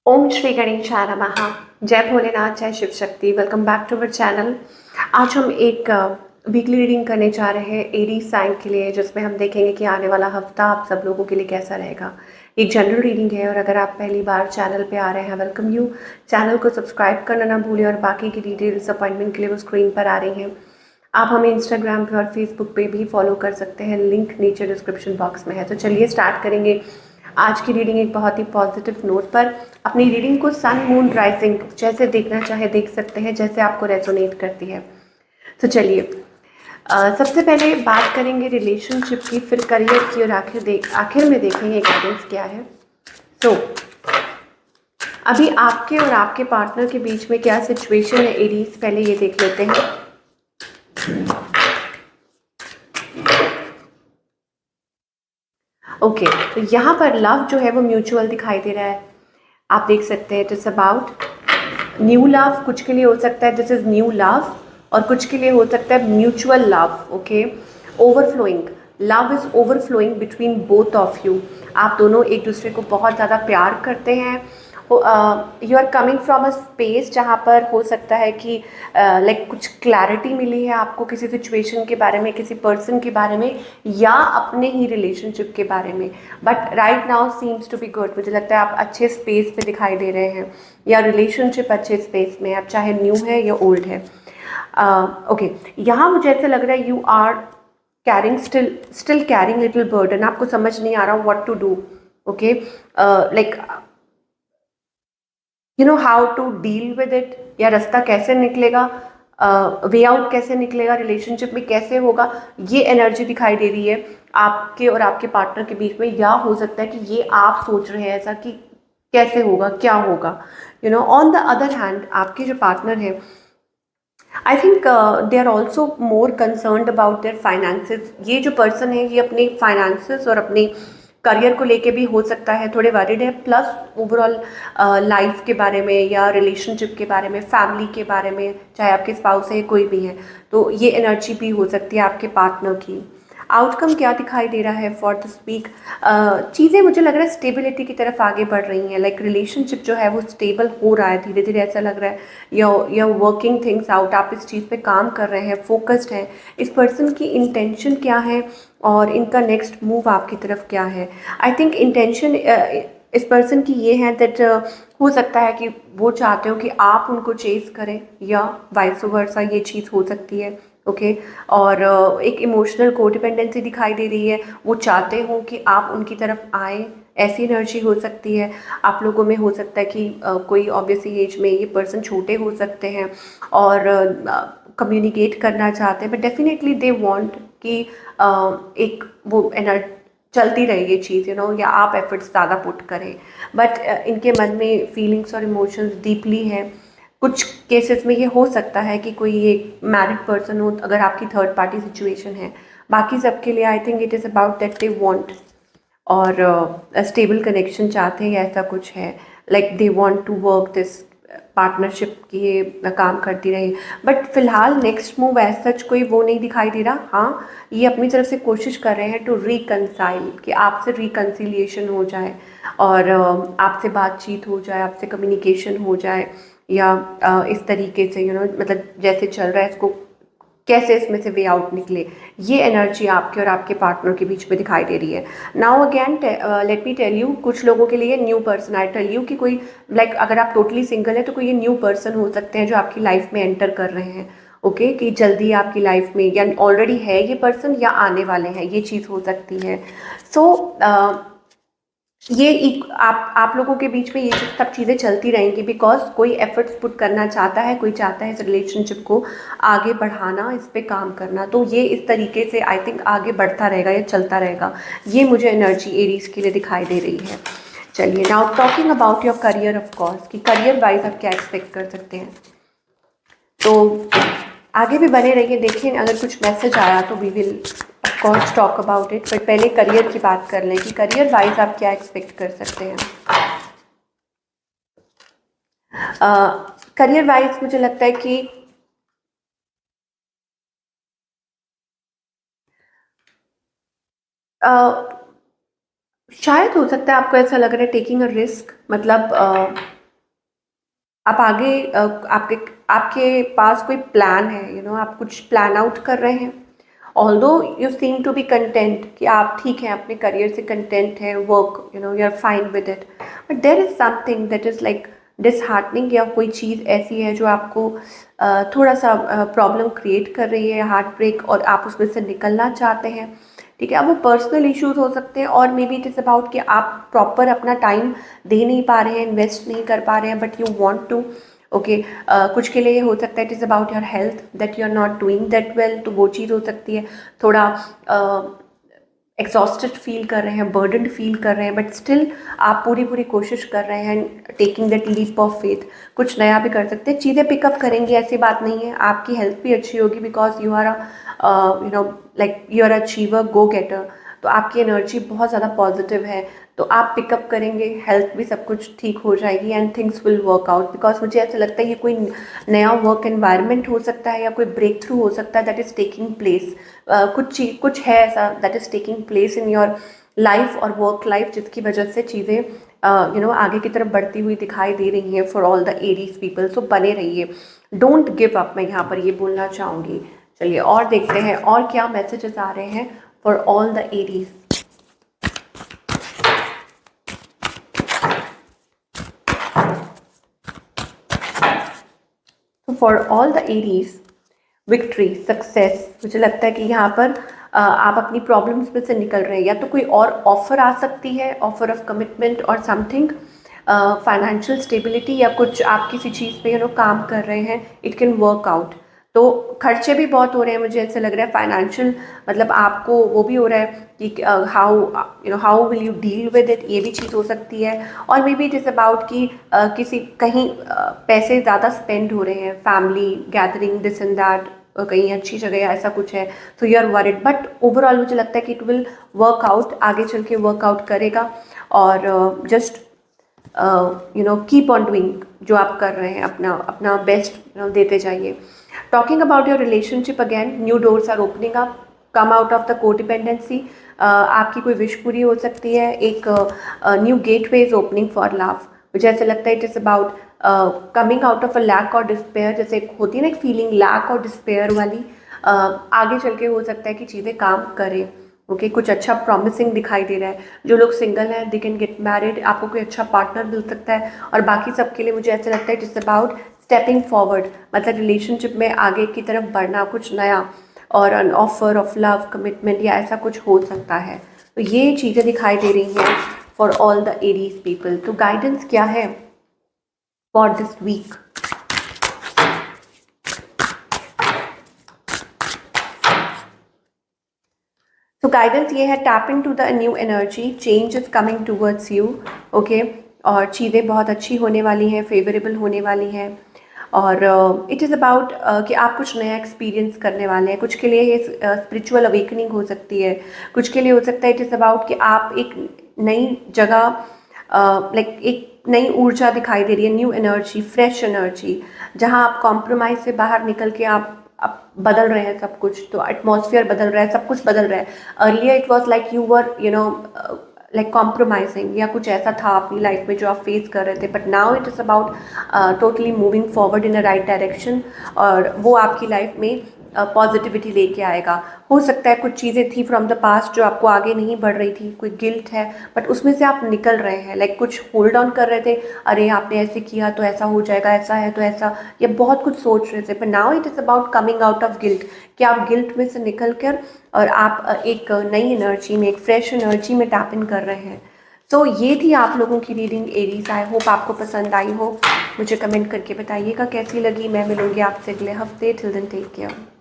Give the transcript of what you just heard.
ओम श्री गणेशाय नमः। जय भोलेनाथ, जय Shiv Shakti. Welcome back to our channel. आज हम एक वीकली रीडिंग करने जा रहे हैं एरीज साइन के लिए, जिसमें हम देखेंगे कि आने वाला हफ्ता आप सब लोगों के लिए कैसा रहेगा। एक जनरल रीडिंग है और अगर आप पहली बार चैनल पे आ रहे हैं, वेलकम यू। चैनल को सब्सक्राइब करना ना भूलें और बाकी की डिटेल्स अपॉइंटमेंट के लिए वो स्क्रीन पर आ रही हैं। आप हमें इंस्टाग्राम पे और फेसबुक पे भी फॉलो कर सकते हैं, लिंक नीचे डिस्क्रिप्शन बॉक्स में है। तो चलिए स्टार्ट करेंगे आज की रीडिंग एक बहुत ही पॉजिटिव नोट पर। अपनी रीडिंग को सन मून राइजिंग जैसे देखना चाहे देख सकते हैं, जैसे आपको रेजोनेट करती है। तो चलिए सबसे पहले बात करेंगे रिलेशनशिप की, फिर करियर की और आखिर में देखेंगे गाइडेंस क्या है। तो अभी आपके और आपके पार्टनर के बीच में क्या सिचुएशन है एरीज, पहले ये देख लेते हैं। ओके, तो यहाँ पर लव जो है वो म्यूचुअल दिखाई दे रहा है। आप देख सकते हैं it is about new love. कुछ के लिए हो सकता है दिस इज न्यू लव और कुछ के लिए हो सकता है mutual love. Okay, overflowing love is overflowing between both of you. आप दोनों एक दूसरे को बहुत ज़्यादा प्यार करते हैं। You are coming from a space जहाँ पर हो सकता है कि लाइक कुछ क्लैरिटी मिली है आपको किसी सिचुएशन के बारे में, किसी पर्सन के बारे में या अपने ही रिलेशनशिप के बारे में। But right now seems to be good. मुझे लगता है आप अच्छे स्पेस पे दिखाई दे रहे हैं या रिलेशनशिप अच्छे स्पेस में, अब चाहे न्यू है या ओल्ड है। ओके, यहाँ मुझे ऐसा लग रहा है you are carrying still carrying little burden. आपको समझ नहीं आ रहा what to do. Okay, like you know how to deal with it, या रास्ता कैसे निकलेगा, वे आउट कैसे निकलेगा, रिलेशनशिप में कैसे होगा, ये एनर्जी दिखाई दे रही है आपके और आपके पार्टनर के बीच में। या हो सकता है कि ये आप सोच रहे हैं ऐसा कि कैसे होगा, क्या होगा। You know, on the other hand आपके जो पार्टनर है, I think they are also more concerned about their finances. ये जो पर्सन है ये अपने फाइनेंसेस और अपने करियर को लेके भी हो सकता है थोड़े वरीड है, प्लस ओवरऑल लाइफ के बारे में या रिलेशनशिप के बारे में, फैमिली के बारे में, चाहे आपके स्पाउस है कोई भी है। तो ये एनर्जी भी हो सकती है आपके पार्टनर की। आउटकम क्या दिखाई दे रहा है फॉर दिस वीक? चीज़ें मुझे लग रहा है स्टेबिलिटी की तरफ आगे बढ़ रही हैं। लाइक रिलेशनशिप जो है वो स्टेबल हो रहा है धीरे धीरे, ऐसा लग रहा है। या वर्किंग थिंग्स आउट, आप इस चीज़ पे काम कर रहे हैं, फोकस्ड हैं। इस पर्सन की इंटेंशन क्या है और इनका नेक्स्ट मूव आपकी तरफ क्या है? आई थिंक इंटेंशन इस पर्सन की ये है दैट हो सकता है कि वो चाहते हो कि आप उनको चेज करें या वाइस वर्सा, ये चीज़ हो सकती है। ओके, और एक इमोशनल कोडिपेंडेंसी दिखाई दे रही है। वो चाहते हो कि आप उनकी तरफ आए, ऐसी एनर्जी हो सकती है। आप लोगों में हो सकता है कि कोई ऑब्वियसली एज में ये पर्सन छोटे हो सकते हैं और कम्युनिकेट करना चाहते हैं, बट डेफिनेटली दे वांट कि एक वो एनर्जी चलती रहे ये चीज़, यू नो, या आप एफर्ट्स ज़्यादा पुट करें। बट इनके मन में फीलिंग्स और इमोशंस डीपली है। कुछ केसेस में ये हो सकता है कि कोई एक मैरिड पर्सन हो अगर आपकी थर्ड पार्टी सिचुएशन है। बाकी सबके लिए I think it is about that they want और स्टेबल कनेक्शन चाहते हैं, ऐसा कुछ है। Like they want to work this partnership की ये काम करती रही। बट फिलहाल नेक्स्ट मूव एज सच कोई वो नहीं दिखाई दे रहा। हाँ, ये अपनी तरफ से कोशिश कर रहे हैं टू रिकनसाइल, कि आपसे रिकन्सिलिएशन हो जाए और आपसे बातचीत हो जाए, आपसे कम्युनिकेशन हो जाए, या इस तरीके से, यू नो, मतलब जैसे चल रहा है इसको कैसे इसमें से वे आउट निकले। ये एनर्जी आपके और आपके पार्टनर के बीच में दिखाई दे रही है। Now again let me tell you, कुछ लोगों के लिए new person, I tell you कि कोई लाइक अगर आप टोटली सिंगल है तो कोई ये न्यू पर्सन हो सकते हैं जो आपकी लाइफ में एंटर कर रहे हैं। ओके, कि जल्दी आपकी लाइफ में या ऑलरेडी है ये पर्सन या आने वाले हैं, ये चीज़ हो सकती है। सो ये आप लोगों के बीच में ये सब चीज़ें चलती रहेंगी बिकॉज कोई एफर्ट्स पुट करना चाहता है, कोई चाहता है इस रिलेशनशिप को आगे बढ़ाना, इस पे काम करना। तो ये इस तरीके से आई थिंक आगे बढ़ता रहेगा या चलता रहेगा। ये मुझे एनर्जी एरीज के लिए दिखाई दे रही है। चलिए now talking about your career, of course, कि करियर वाइज आप क्या एक्सपेक्ट कर सकते हैं। तो आगे भी बने रहिए, देखिए अगर कुछ मैसेज आया तो we will of course talk about it. But पहले करियर की बात कर लें कि करियर वाइज आप क्या एक्सपेक्ट कर सकते हैं। करियर वाइज मुझे लगता है कि शायद हो सकता है आपको ऐसा लग रहा है टेकिंग अ रिस्क, मतलब आप आगे आपके आपके पास कोई प्लान है, आप कुछ प्लान आउट कर रहे हैं। Although you seem to be content कि आप ठीक हैं, अपने करियर से कंटेंट है, work you are fine with it, but there is something that is like disheartening, या कोई चीज़ ऐसी है जो आपको थोड़ा सा प्रॉब्लम क्रिएट कर रही है, हार्ट ब्रेक, और आप उसमें से निकलना चाहते हैं। ठीक है, अब वो पर्सनल इश्यूज हो सकते हैं, और maybe it is about कि आप प्रॉपर अपना टाइम दे नहीं पा रहे हैं, इन्वेस्ट नहीं कर पा रहे हैं, but you want to. Okay, कुछ के लिए ये हो सकता है it is about your health that you are not doing that well, तो वो चीज़ हो सकती है। थोड़ा एग्जॉस्टेड फील कर रहे हैं, बर्डनड फील कर रहे हैं, बट स्टिल आप पूरी पूरी कोशिश कर रहे हैं, taking that leap of faith. कुछ नया भी कर सकते हैं, चीज़ें पिकअप करेंगी, ऐसी बात नहीं है। आपकी हेल्थ भी अच्छी होगी, because you are like you are achiever, go getter, तो आपकी एनर्जी बहुत ज़्यादा पॉजिटिव है, तो आप पिकअप करेंगे, हेल्थ भी सब कुछ ठीक हो जाएगी, and things will work out. Because मुझे ऐसा लगता है ये कोई नया वर्क एनवायरनमेंट हो सकता है, या कोई ब्रेक थ्रू हो सकता है दैट इज़ टेकिंग प्लेस। कुछ है ऐसा that is taking place in your life और वर्क लाइफ, जिसकी वजह से चीज़ें आगे की तरफ बढ़ती हुई दिखाई दे रही हैं for all the Aries people. So बने रहिए, डोंट गिव अप, मैं यहाँ पर ये बोलना चाहूँगी। चलिए और देखते हैं और क्या मैसेजेस आ रहे हैं for all the Aries. For all the Aries, victory, success, मुझे लगता है कि यहाँ पर आप अपनी प्रॉब्लम्स में से निकल रहे हैं, या तो कोई और ऑफर आ सकती है, ऑफर ऑफ कमिटमेंट और समथिंग, फाइनेंशियल स्टेबिलिटी, या कुछ आप किसी चीज़ पे काम कर रहे हैं, इट कैन वर्क आउट। तो खर्चे भी बहुत हो रहे हैं, मुझे ऐसा लग रहा है फाइनेंशियल, मतलब आपको वो भी हो रहा है कि how will you deal with it, ये भी चीज़ हो सकती है। और maybe it is about कि किसी कहीं पैसे ज़्यादा स्पेंड हो रहे हैं, family gathering, this and that, कहीं अच्छी जगह या ऐसा कुछ है, तो you are worried, but overall मुझे लगता है कि इट विल वर्क आउट, आगे चल के वर्कआउट करेगा। और जस्ट कीप ऑन डूइंग, जो आप कर रहे हैं अपना अपना बेस्ट देते जाइए। Talking about your relationship, again new doors are opening up, come out of the codependency, आपकी कोई विश पूरी हो सकती है, एक new gateway is opening for love. मुझे ऐसा लगता है it is about coming out of a lack और डिस्पेयर, जैसे एक होती है ना एक फीलिंग लैक और डिस्पेयर वाली, आगे चल के हो सकता है कि चीज़ें काम करें। ओके, कुछ अच्छा प्रॉमिसिंग दिखाई दे रहा है। जो लोग सिंगल हैं दे कैन गेट मैरिड, आपको कोई अच्छा पार्टनर मिल सकता है। और बाकी सबके लिए मुझे ऐसा लगता है it is about stepping forward, मतलब रिलेशनशिप में आगे की तरफ बढ़ना, कुछ नया, और an offer of love, commitment, या ऐसा कुछ हो सकता है। तो ये चीज़ें दिखाई दे रही हैं for all the Aries people. तो गाइडेंस क्या है फॉर दिस वीक? तो गाइडेंस ये है, tap into the new energy, change is coming towards you. Okay, और चीज़ें बहुत अच्छी होने वाली हैं, फेवरेबल होने वाली हैं। और इट इज़ अबाउट कि आप कुछ नया एक्सपीरियंस करने वाले हैं। कुछ के लिए ये स्पिरिचुअल अवेकनिंग हो सकती है, कुछ के लिए हो सकता है इट इज़ अबाउट कि आप एक नई जगह, लाइक एक नई ऊर्जा दिखाई दे रही है, न्यू एनर्जी, फ्रेश एनर्जी, जहाँ आप कॉम्प्रोमाइज़ से बाहर निकल के आप बदल रहे हैं सब कुछ। तो एटमॉस्फेयर बदल रहा है, सब कुछ बदल रहा है। Earlier it was like you were like compromising, या कुछ ऐसा था अपनी लाइफ में जो आप फेस कर रहे थे, but now it is about totally moving forward in a right direction, और वो आपकी लाइफ में पॉजिटिविटी लेके आएगा। हो सकता है कुछ चीज़ें थी फ्रॉम द पास्ट जो आपको आगे नहीं बढ़ रही थी, कोई गिल्ट है, बट उसमें से आप निकल रहे हैं, लाइक कुछ होल्ड ऑन कर रहे थे, अरे आपने ऐसे किया तो ऐसा हो जाएगा, ऐसा है तो ऐसा, ये बहुत कुछ सोच रहे थे, पर now it is about coming out of guilt, कि आप गिल्ट में से निकल कर और आप एक नई एनर्जी में, एक फ्रेश एनर्जी में टैप इन कर रहे हैं। तो ये थी आप लोगों की रीडिंग एरीज। आई होप आपको पसंद आई हो, मुझे कमेंट करके बताइएगा कैसी लगी। मैं मिलूंगी आपसे अगले हफ्ते। Till then take care.